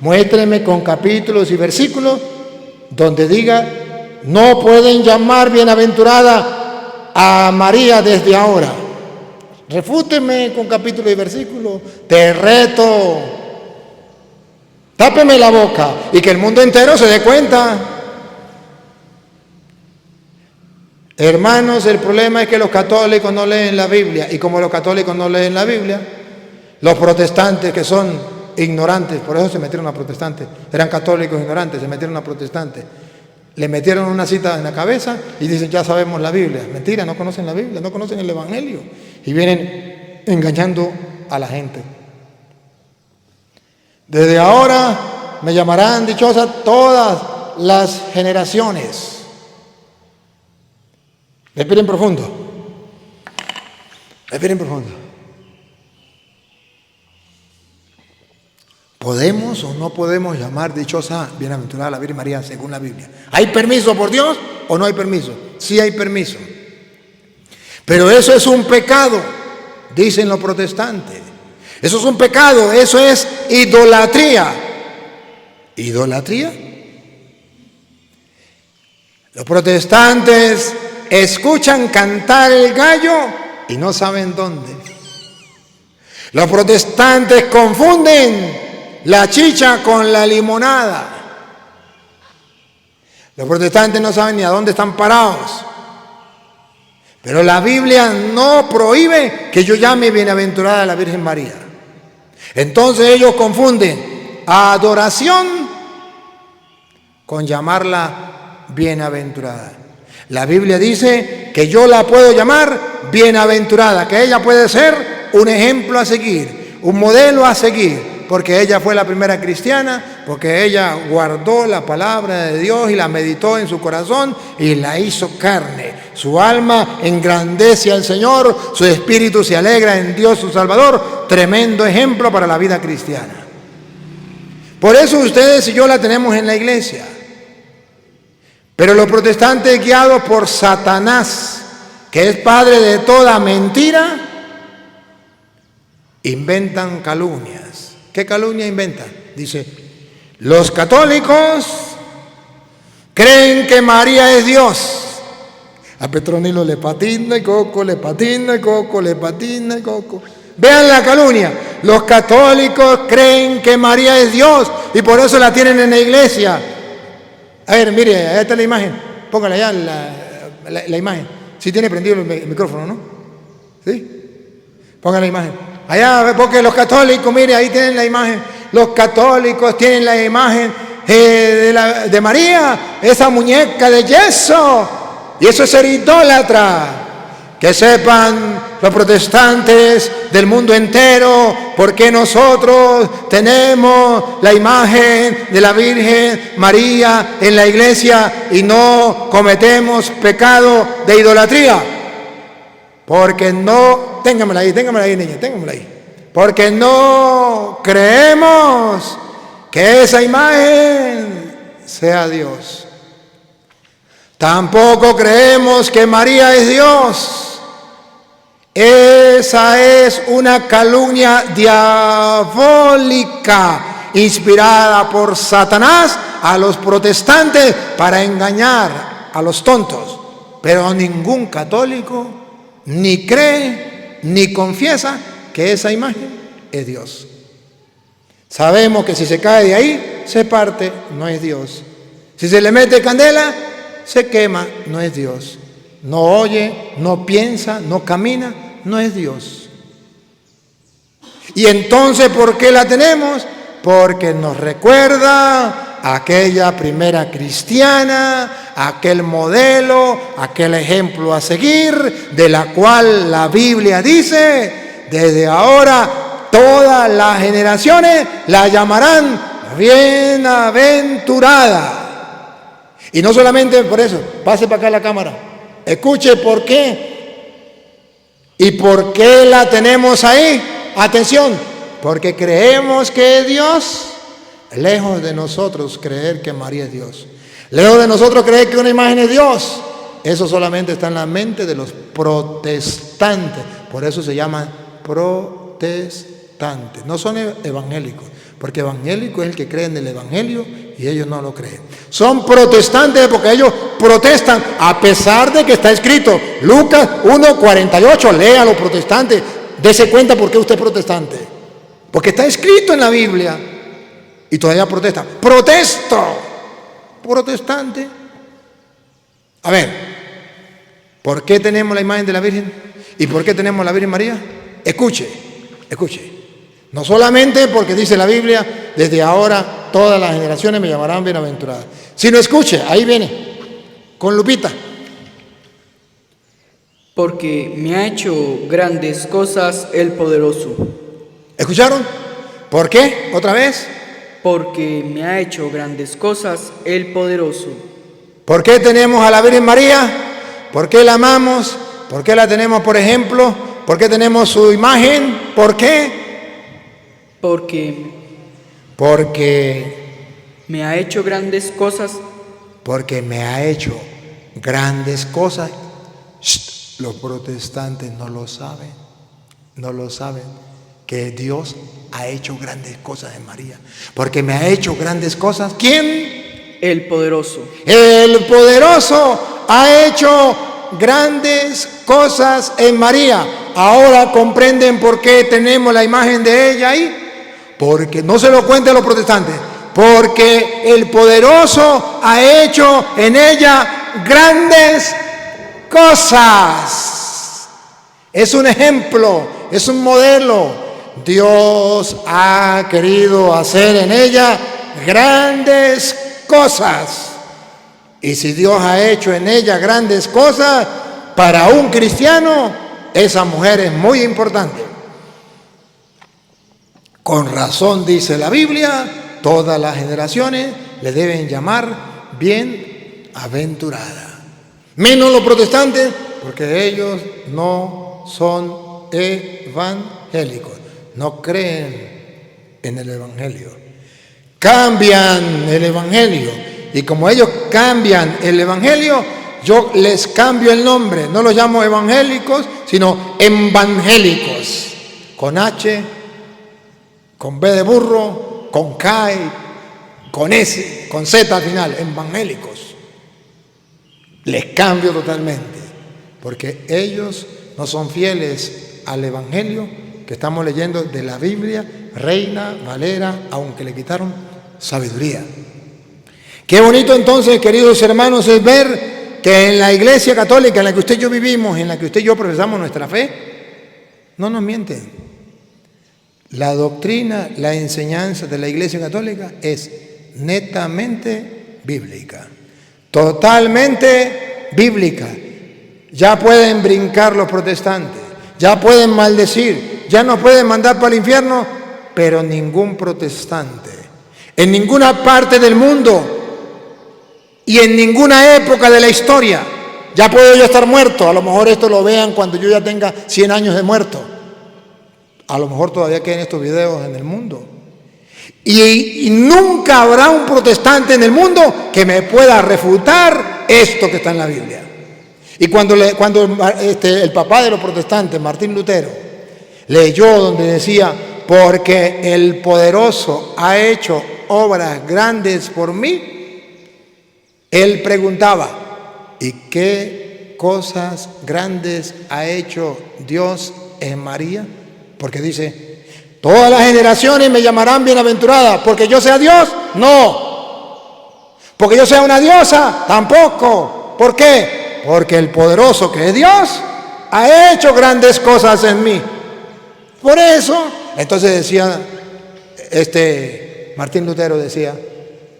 Muéstreme con capítulos y versículos donde diga: no pueden llamar bienaventurada a María desde ahora. Refúteme con capítulos y versículos. Te reto. Tápeme la boca y que el mundo entero se dé cuenta. Hermanos, el problema es que los católicos no leen la Biblia, y como los católicos no leen la Biblia, los protestantes, que son ignorantes, por eso se metieron a protestantes, eran católicos ignorantes, se metieron a protestantes, le metieron una cita en la cabeza y dicen: ya sabemos la Biblia. Mentira, no conocen la Biblia, no conocen el Evangelio, y vienen engañando a la gente. Desde ahora me llamarán dichosa todas las generaciones. Respiren profundo. Respiren profundo. ¿Podemos o no podemos llamar dichosa, bienaventurada a la Virgen María según la Biblia? ¿Hay permiso por Dios o no hay permiso? Sí hay permiso. Pero eso es un pecado, dicen los protestantes. Eso es un pecado, eso es idolatría. ¿Idolatría? Los protestantes escuchan cantar el gallo y no saben dónde. Los protestantes confunden la chicha con la limonada. Los protestantes no saben ni a dónde están parados. Pero la Biblia no prohíbe que yo llame bienaventurada a la Virgen María. Entonces ellos confunden adoración con llamarla bienaventurada. La Biblia dice que yo la puedo llamar bienaventurada, que ella puede ser un ejemplo a seguir, un modelo a seguir, porque ella fue la primera cristiana, porque ella guardó la palabra de Dios y la meditó en su corazón y la hizo carne. Su alma engrandece al Señor, su espíritu se alegra en Dios su Salvador. Tremendo ejemplo para la vida cristiana. Por eso ustedes y yo la tenemos en la iglesia. Pero los protestantes, guiados por Satanás, que es padre de toda mentira, inventan calumnias. ¿Qué calumnia inventan? Dice: los católicos creen que María es Dios. A Petronilo le patina y coco, le patina y coco, le patina y coco. Vean la calumnia. Los católicos creen que María es Dios y por eso la tienen en la iglesia. A ver, mire, ahí está la imagen. Póngale ya la imagen. Sí tiene prendido el micrófono, ¿no? ¿Sí? Ponga la imagen. Allá, porque los católicos, mire, ahí tienen la imagen. Los católicos tienen la imagen de María, esa muñeca de yeso. Y eso es ser idólatra. Que sepan los protestantes del mundo entero por qué nosotros tenemos la imagen de la Virgen María en la iglesia y no cometemos pecado de idolatría. Porque no, téngamela ahí, niña, téngamela ahí. Porque no creemos que esa imagen sea Dios. Tampoco creemos que María es Dios. Esa es una calumnia diabólica inspirada por Satanás a los protestantes para engañar a los tontos. Pero ningún católico ni cree ni confiesa que esa imagen es Dios. Sabemos que si se cae de ahí, se parte, no es Dios. Si se le mete candela, se quema, no es Dios. No oye, no piensa, no camina, no es Dios. Y entonces, ¿por qué la tenemos? Porque nos recuerda a aquella primera cristiana, aquel modelo, aquel ejemplo a seguir, de la cual la Biblia dice: desde ahora todas las generaciones la llamarán bienaventurada. Y no solamente por eso, pase para acá la cámara. Escuche por qué. ¿Y por qué la tenemos ahí? Atención, porque creemos que es Dios. Lejos de nosotros creer que María es Dios. Lejos de nosotros creer que una imagen es Dios. Eso solamente está en la mente de los protestantes. Por eso se llaman protestantes. No son evangélicos, porque evangélico es el que cree en el evangelio y ellos no lo creen. Son protestantes porque ellos protestan a pesar de que está escrito Lucas 1:48. Léalo, protestantes. Dese cuenta por qué usted es protestante. Porque está escrito en la Biblia y todavía protesta. ¡Protesto! Protestante. A ver, ¿por qué tenemos la imagen de la Virgen? ¿Y por qué tenemos la Virgen María? Escuche, escuche. No solamente porque dice la Biblia, desde ahora todas las generaciones me llamarán bienaventurada. Sino escuche, ahí viene, con lupita. Porque me ha hecho grandes cosas el poderoso. ¿Escucharon? ¿Por qué? ¿Otra vez? Porque me ha hecho grandes cosas el poderoso. ¿Por qué tenemos a la Virgen María? ¿Por qué la amamos? ¿Por qué la tenemos por ejemplo? ¿Por qué tenemos su imagen? ¿Por qué? Porque me ha hecho grandes cosas. Porque me ha hecho grandes cosas. Shh, los protestantes no lo saben. No lo saben. Que Dios ha hecho grandes cosas en María. Porque me ha hecho grandes cosas. ¿Quién? El poderoso. El poderoso ha hecho grandes cosas en María. Ahora comprenden por qué tenemos la imagen de ella ahí. Porque no se lo cuenten los protestantes. Porque el poderoso ha hecho en ella grandes cosas. Es un ejemplo, es un modelo. Dios ha querido hacer en ella grandes cosas. Y si Dios ha hecho en ella grandes cosas, para un cristiano, esa mujer es muy importante. Con razón dice la Biblia, todas las generaciones le deben llamar bienaventurada. Menos los protestantes, porque ellos no son evangélicos, no creen en el evangelio. Cambian el evangelio. Y como ellos cambian el evangelio, yo les cambio el nombre. No los llamo evangélicos, sino evangélicos. Con H, con B de burro, con K, con S, con Z al final, evangélicos. Les cambio totalmente, porque ellos no son fieles al evangelio que estamos leyendo de la Biblia, Reina Valera, aunque le quitaron sabiduría. Qué bonito entonces, queridos hermanos, es ver que en la Iglesia Católica en la que usted y yo vivimos, en la que usted y yo profesamos nuestra fe, no nos mienten. La doctrina, la enseñanza de la Iglesia Católica es netamente bíblica, totalmente bíblica. Ya pueden brincar los protestantes, ya pueden maldecir, ya nos pueden mandar para el infierno, pero ningún protestante, en ninguna parte del mundo y en ninguna época de la historia, ya puedo yo estar muerto, a lo mejor esto lo vean cuando yo ya tenga 100 años de muerto. A lo mejor todavía quedan estos videos en el mundo. Y nunca habrá un protestante en el mundo que me pueda refutar esto que está en la Biblia. Y cuando el papá de los protestantes, Martín Lutero, leyó donde decía, porque el poderoso ha hecho obras grandes por mí, él preguntaba, ¿y qué cosas grandes ha hecho Dios en María? Porque dice, todas las generaciones me llamarán bienaventurada. ¿Porque yo sea Dios? No. ¿Porque yo sea una diosa? Tampoco. ¿Por qué? Porque el poderoso que es Dios ha hecho grandes cosas en mí. Por eso, entonces decía, Martín Lutero decía,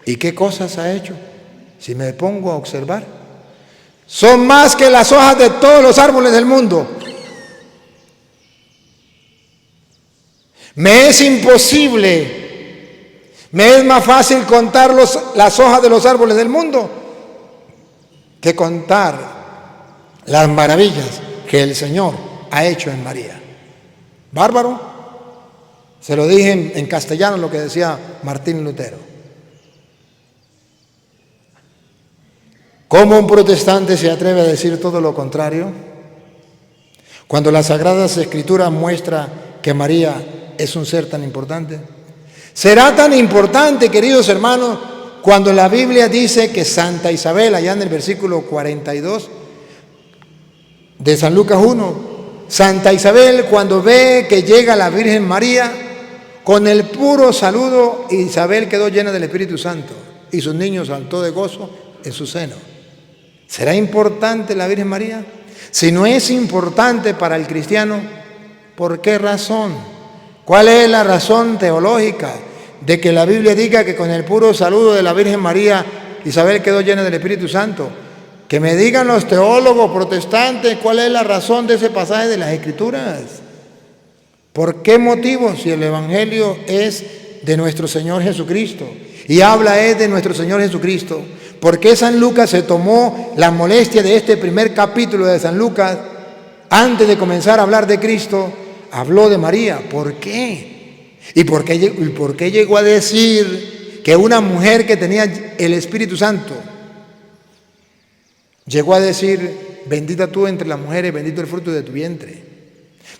¿y qué cosas ha hecho? Si me pongo a observar, son más que las hojas de todos los árboles del mundo. Me es imposible Me es más fácil contar las hojas de los árboles del mundo que contar las maravillas que el Señor ha hecho en María. Bárbaro. Se lo dije en castellano lo que decía Martín Lutero. ¿Cómo un protestante se atreve a decir todo lo contrario? Cuando las Sagradas Escrituras muestran que María es un ser tan importante. Será tan importante, queridos hermanos, cuando la Biblia dice que Santa Isabel, allá en el versículo 42 de San Lucas 1, Santa Isabel, cuando ve que llega la Virgen María, con el puro saludo, Isabel quedó llena del Espíritu Santo y su niño saltó de gozo en su seno. ¿Será importante la Virgen María? Si no es importante para el cristiano, ¿por qué razón? ¿Cuál es la razón teológica de que la Biblia diga que con el puro saludo de la Virgen María, Isabel quedó llena del Espíritu Santo? Que me digan los teólogos protestantes cuál es la razón de ese pasaje de las Escrituras. ¿Por qué motivo? Si el Evangelio es de nuestro Señor Jesucristo y habla es de nuestro Señor Jesucristo, ¿por qué San Lucas se tomó la molestia de este primer capítulo de San Lucas, antes de comenzar a hablar de Cristo, habló de María? ¿Por qué? ¿Y por qué llegó a decir que una mujer que tenía el Espíritu Santo, llegó a decir, bendita tú entre las mujeres, bendito el fruto de tu vientre?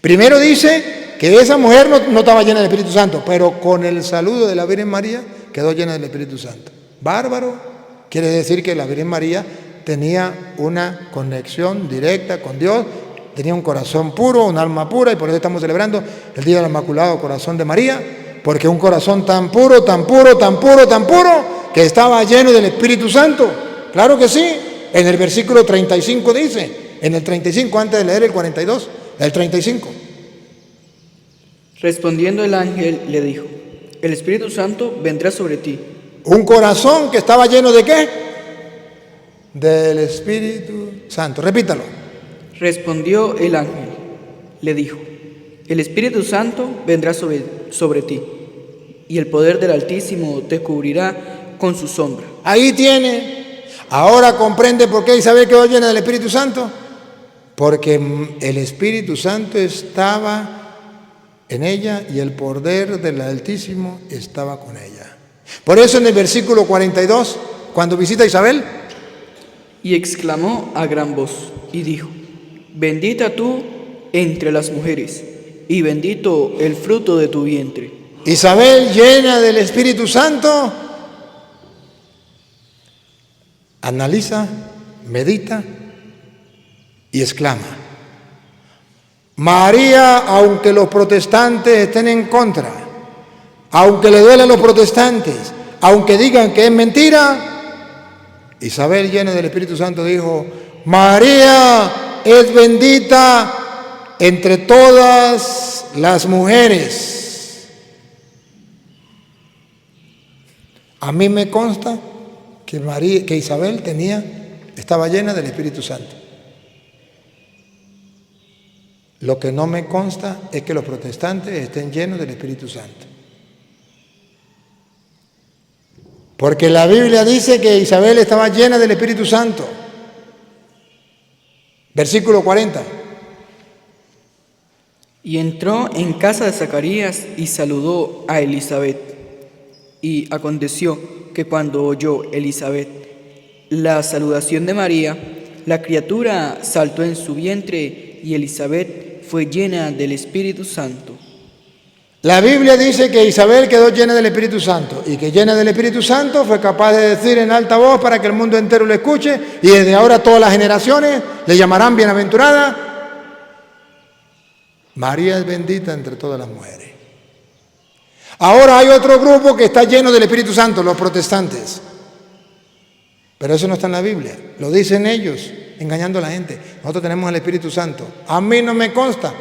Primero dice que esa mujer no estaba llena del Espíritu Santo, pero con el saludo de la Virgen María quedó llena del Espíritu Santo. Bárbaro. Quiere decir que la Virgen María tenía una conexión directa con Dios, tenía un corazón puro, un alma pura, y por eso estamos celebrando el Día del Inmaculado Corazón de María, porque un corazón tan puro, tan puro, tan puro, tan puro, que estaba lleno del Espíritu Santo. Claro que sí. En el versículo 35 dice, en el 35, antes de leer el 42, el 35. Respondiendo el ángel le dijo, el Espíritu Santo vendrá sobre ti. Un corazón que estaba lleno ¿de qué? Del Espíritu Santo. Repítalo. Respondió el ángel, le dijo, el Espíritu Santo vendrá sobre ti, y el poder del Altísimo te cubrirá con su sombra. Ahí tiene. Ahora comprende por qué Isabel quedó llena del Espíritu Santo. Porque el Espíritu Santo estaba en ella y el poder del Altísimo estaba con ella. Por eso en el versículo 42, cuando visita a Isabel, y exclamó a gran voz y dijo, bendita tú entre las mujeres y bendito el fruto de tu vientre. Isabel, llena del Espíritu Santo, analiza, medita y exclama, María, aunque los protestantes estén en contra, aunque le duelen a los protestantes, aunque digan que es mentira, Isabel, llena del Espíritu Santo, dijo, María es bendita entre todas las mujeres. A mí me consta que Isabel estaba llena del Espíritu Santo. Lo que no me consta es que los protestantes estén llenos del Espíritu Santo. Porque la Biblia dice que Isabel estaba llena del Espíritu Santo. Versículo 40. Y entró en casa de Zacarías y saludó a Elisabet. Y aconteció que cuando oyó Elisabet la saludación de María, la criatura saltó en su vientre y Elisabet fue llena del Espíritu Santo. La Biblia dice que Isabel quedó llena del Espíritu Santo y que llena del Espíritu Santo fue capaz de decir en alta voz para que el mundo entero lo escuche y desde ahora todas las generaciones le llamarán bienaventurada. María es bendita entre todas las mujeres. Ahora hay otro grupo que está lleno del Espíritu Santo, los protestantes. Pero eso no está en la Biblia, lo dicen ellos, engañando a la gente. Nosotros tenemos el Espíritu Santo. A mí no me consta.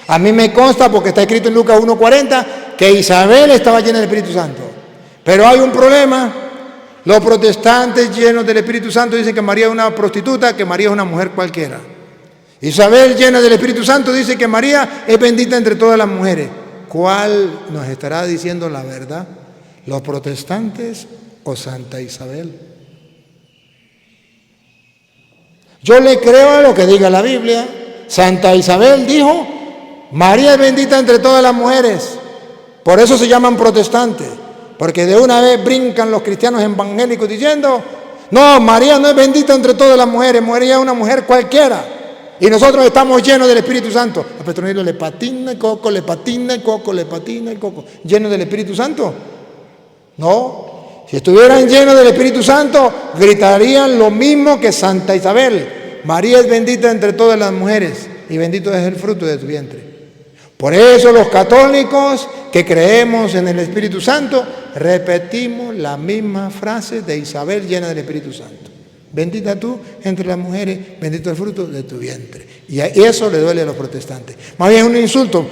A mí me consta porque está escrito en Lucas 1:40 que Isabel estaba llena del Espíritu Santo. Pero hay un problema. Los protestantes llenos del Espíritu Santo dicen que María es una prostituta, que María es una mujer cualquiera. Isabel llena del Espíritu Santo dice que María es bendita entre todas las mujeres. ¿Cuál nos estará diciendo la verdad? ¿Los protestantes o Santa Isabel? Yo le creo a lo que diga la Biblia. Santa Isabel dijo, María es bendita entre todas las mujeres. Por eso se llaman protestantes, porque de una vez brincan los cristianos evangélicos diciendo, no, María no es bendita entre todas las mujeres, María es una mujer cualquiera. Y nosotros estamos llenos del Espíritu Santo. A Petronilo le patina el coco, le patina el coco, le patina el coco. ¿Llenos del Espíritu Santo? No. Si estuvieran llenos del Espíritu Santo, gritarían lo mismo que Santa Isabel. María es bendita entre todas las mujeres y bendito es el fruto de tu vientre. Por eso los católicos que creemos en el Espíritu Santo, repetimos la misma frase de Isabel llena del Espíritu Santo. Bendita tú entre las mujeres, bendito el fruto de tu vientre. Y eso le duele a los protestantes. Más bien es un insulto.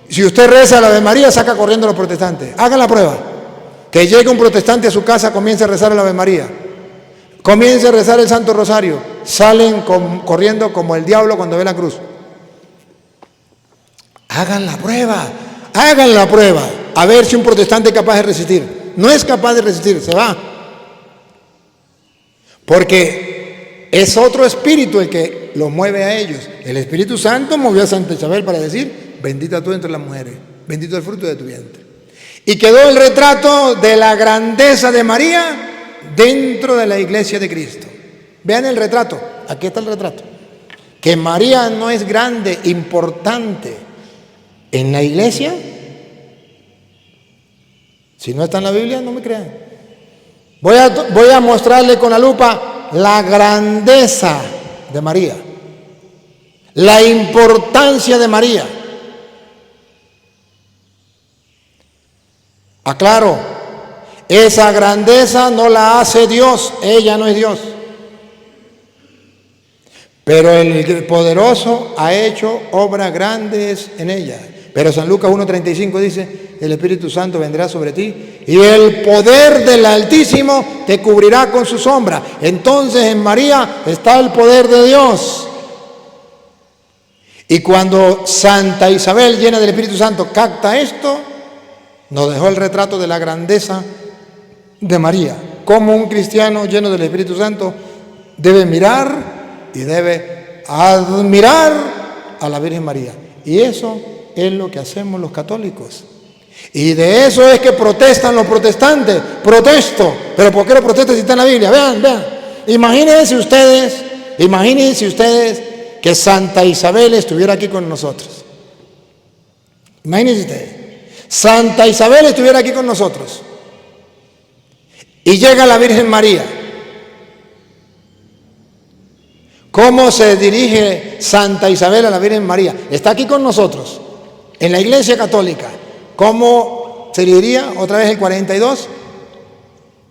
Si usted reza la Ave María, saca corriendo a los protestantes. Hagan la prueba. Que llegue un protestante a su casa, comience a rezar la Ave María. Comience a rezar el Santo Rosario. Salen corriendo como el diablo cuando ve la cruz. Hagan la prueba. Hagan la prueba. A ver si un protestante es capaz de resistir. No es capaz de resistir, se va. Porque es otro espíritu el que los mueve a ellos. El Espíritu Santo movió a Santa Isabel para decir, bendita tú entre las mujeres, bendito el fruto de tu vientre. Y quedó el retrato de la grandeza de María dentro de la iglesia de Cristo. Vean el retrato, aquí está el retrato. Que María no es grande, importante en la iglesia. Si no está en la Biblia, no me crean. Voy a mostrarle con la lupa la grandeza de María, la importancia de María. Aclaro, esa grandeza no la hace Dios, ella no es Dios. Pero el poderoso ha hecho obras grandes en ella. Pero San Lucas 1:35 dice, el Espíritu Santo vendrá sobre ti y el poder del Altísimo te cubrirá con su sombra. Entonces en María está el poder de Dios. Y cuando Santa Isabel, llena del Espíritu Santo, capta esto, nos dejó el retrato de la grandeza de María. Como un cristiano lleno del Espíritu Santo debe mirar y debe admirar a la Virgen María. Y eso es lo que hacemos los católicos. Y de eso es que protestan los protestantes. Protesto. ¿Pero por qué lo protestan si está en la Biblia? Vean. Imagínense ustedes que Santa Isabel estuviera aquí con nosotros. Imagínense ustedes. Santa Isabel estuviera aquí con nosotros. Y llega la Virgen María. ¿Cómo se dirige Santa Isabel a la Virgen María? Está aquí con nosotros, en la Iglesia Católica. ¿Cómo se dirigiría? Otra vez el 42.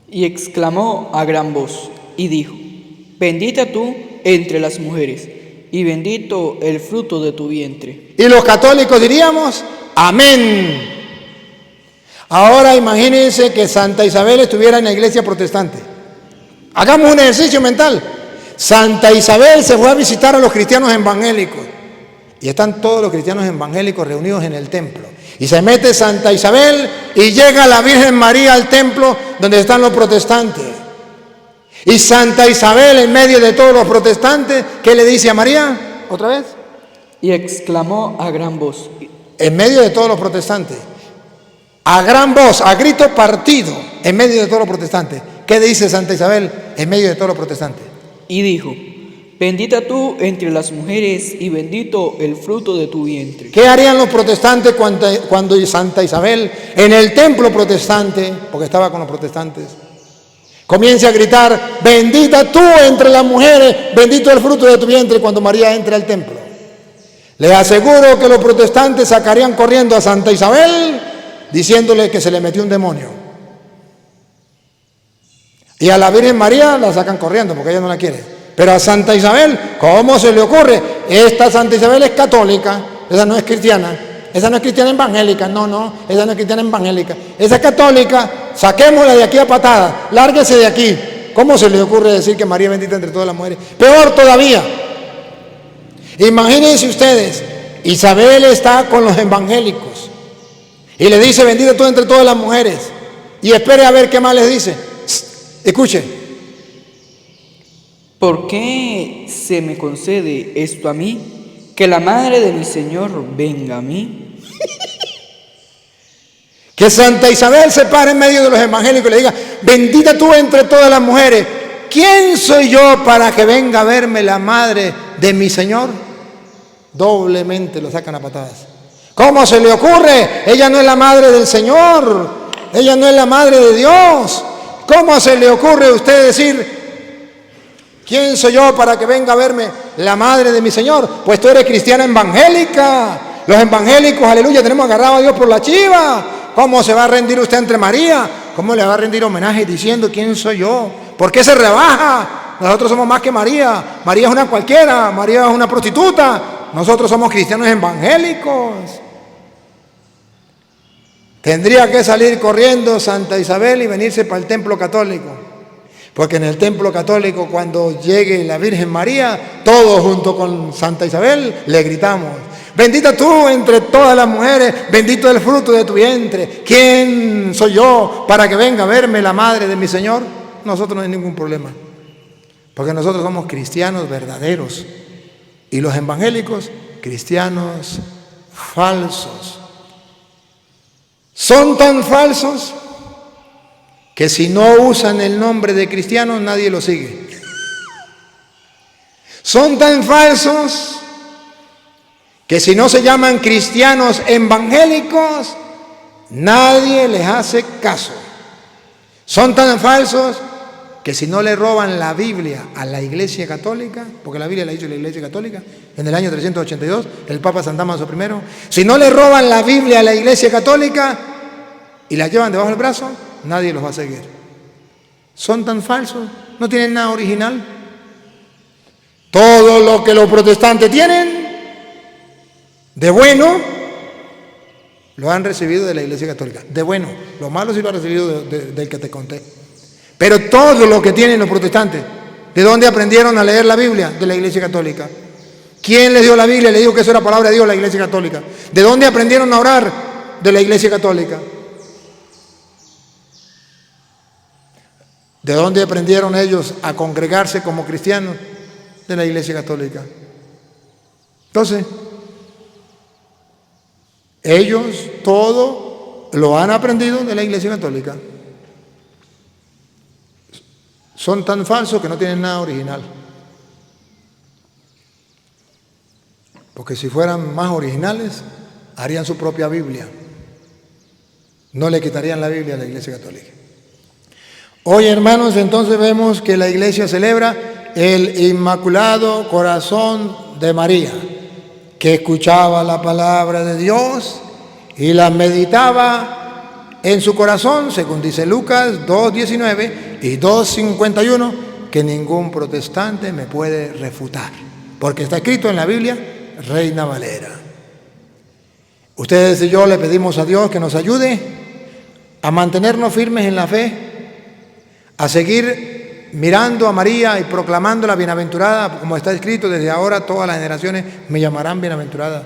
Y exclamó a gran voz y dijo, bendita tú entre las mujeres, y bendito el fruto de tu vientre. Y los católicos diríamos, amén. Ahora imagínense que Santa Isabel estuviera en la iglesia protestante. Hagamos un ejercicio mental. Santa Isabel se fue a visitar a los cristianos evangélicos. Y están todos los cristianos evangélicos reunidos en el templo. Y se mete Santa Isabel y llega la Virgen María al templo donde están los protestantes. Y Santa Isabel, en medio de todos los protestantes, ¿qué le dice a María? ¿Otra vez? Y exclamó a gran voz. En medio de todos los protestantes. A gran voz, a grito partido, en medio de todos los protestantes. ¿Qué dice Santa Isabel en medio de todos los protestantes? Y dijo, bendita tú entre las mujeres y bendito el fruto de tu vientre. ¿Qué harían los protestantes cuando Santa Isabel, en el templo protestante, porque estaba con los protestantes, comience a gritar, bendita tú entre las mujeres, bendito el fruto de tu vientre, cuando María entre al templo? Les aseguro que los protestantes sacarían corriendo a Santa Isabel, diciéndole que se le metió un demonio. Y a la Virgen María la sacan corriendo porque ella no la quiere. Pero a Santa Isabel, ¿cómo se le ocurre? Esta Santa Isabel es católica, esa no es cristiana. Esa no es cristiana evangélica, no, esa no es cristiana evangélica. Esa es católica, saquémosla de aquí a patada, lárguese de aquí. ¿Cómo se le ocurre decir que María es bendita entre todas las mujeres? Peor todavía. Imagínense ustedes, Isabel está con los evangélicos y le dice, bendita tú entre todas las mujeres. Y espere a ver qué más les dice. Escuche. ¿Por qué se me concede esto a mí? Que la madre de mi Señor venga a mí. Que Santa Isabel se pare en medio de los evangélicos y le diga: bendita tú entre todas las mujeres. ¿Quién soy yo para que venga a verme la madre de mi Señor? Doblemente lo sacan a patadas. ¿Cómo se le ocurre? Ella no es la madre del Señor. Ella no es la madre de Dios. ¿Cómo se le ocurre a usted decir: ¿quién soy yo para que venga a verme la madre de mi Señor? Pues tú eres cristiana evangélica. Los evangélicos, aleluya, tenemos agarrado a Dios por la chiva. ¿Cómo se va a rendir usted ante María? ¿Cómo le va a rendir homenaje diciendo: ¿quién soy yo? ¿Por qué se rebaja? Nosotros somos más que María. María es una cualquiera. María es una prostituta. Nosotros somos cristianos evangélicos. Tendría que salir corriendo Santa Isabel y venirse para el templo católico. Porque en el templo católico, cuando llegue la Virgen María, todos junto con Santa Isabel le gritamos: bendita tú entre todas las mujeres, bendito el fruto de tu vientre. ¿Quién soy yo para que venga a verme la madre de mi Señor? Nosotros no hay ningún problema, porque nosotros somos cristianos verdaderos y los evangélicos cristianos falsos. Son tan falsos que si no usan el nombre de cristianos, nadie lo sigue. Son tan falsos que si no se llaman cristianos evangélicos, nadie les hace caso. Son tan falsos que si no le roban la Biblia a la Iglesia Católica, porque la Biblia la hizo la Iglesia Católica en el año 382, el Papa San Damaso I, si no le roban la Biblia a la Iglesia Católica y la llevan debajo del brazo, nadie los va a seguir. Son tan falsos, no tienen nada original. Todo lo que los protestantes tienen de bueno lo han recibido de la Iglesia Católica. De bueno, lo malo sí lo han recibido del que te conté. Pero todo lo que tienen los protestantes, ¿de dónde aprendieron a leer la Biblia? De la Iglesia Católica. ¿Quién les dio la Biblia? Le dijo que eso era palabra de Dios, la Iglesia Católica. ¿De dónde aprendieron a orar? De la Iglesia Católica. ¿De dónde aprendieron ellos a congregarse como cristianos? De la Iglesia Católica. Entonces, ellos todo lo han aprendido de la Iglesia Católica. Son tan falsos que no tienen nada original. Porque si fueran más originales, harían su propia Biblia. No le quitarían la Biblia a la Iglesia Católica. Hoy, hermanos, entonces vemos que la Iglesia celebra el Inmaculado Corazón de María, que escuchaba la palabra de Dios y la meditaba en su corazón, según dice Lucas 2:19 y 2:51, que ningún protestante me puede refutar, porque está escrito en la Biblia, Reina Valera. Ustedes y yo le pedimos a Dios que nos ayude a mantenernos firmes en la fe, a seguir mirando a María y proclamando la bienaventurada, como está escrito: desde ahora todas las generaciones me llamarán bienaventurada.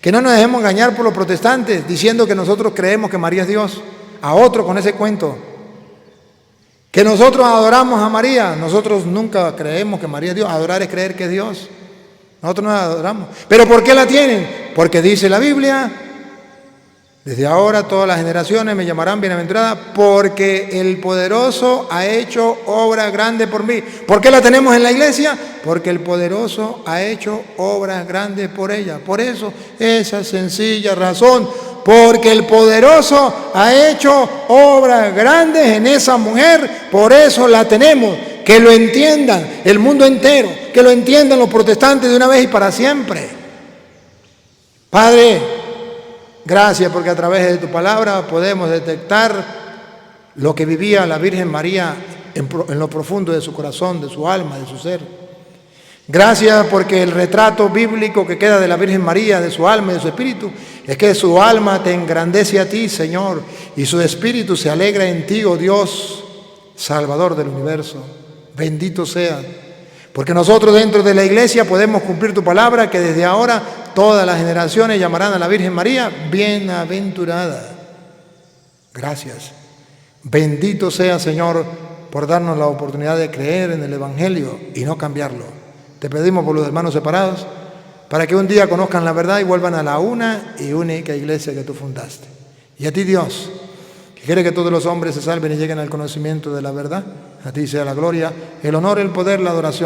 Que no nos dejemos engañar por los protestantes diciendo que nosotros creemos que María es Dios, a otro con ese cuento. Que nosotros adoramos a María, nosotros nunca creemos que María es Dios. Adorar es creer que es Dios. Nosotros no la adoramos. ¿Pero por qué la tienen? Porque dice la Biblia: desde ahora todas las generaciones me llamarán bienaventurada, porque el poderoso ha hecho obra grande por mí. ¿Por qué la tenemos en la iglesia? Porque el poderoso ha hecho obras grandes por ella. Por eso, esa sencilla razón, porque el poderoso ha hecho obras grandes en esa mujer, por eso la tenemos. Que lo entiendan el mundo entero, que lo entiendan los protestantes de una vez y para siempre. Padre, gracias porque a través de tu palabra podemos detectar lo que vivía la Virgen María en lo profundo de su corazón, de su alma, de su ser. Gracias porque el retrato bíblico que queda de la Virgen María, de su alma y de su espíritu, es que su alma te engrandece a ti, Señor, y su espíritu se alegra en ti, oh Dios, Salvador del universo. Bendito sea, porque nosotros dentro de la iglesia podemos cumplir tu palabra, que desde ahora todas las generaciones llamarán a la Virgen María bienaventurada. Gracias. Bendito sea, Señor, por darnos la oportunidad de creer en el Evangelio y no cambiarlo. Te pedimos por los hermanos separados, para que un día conozcan la verdad y vuelvan a la una y única iglesia que tú fundaste. Y a ti, Dios, que quiere que todos los hombres se salven y lleguen al conocimiento de la verdad, a ti sea la gloria, el honor, el poder, la adoración.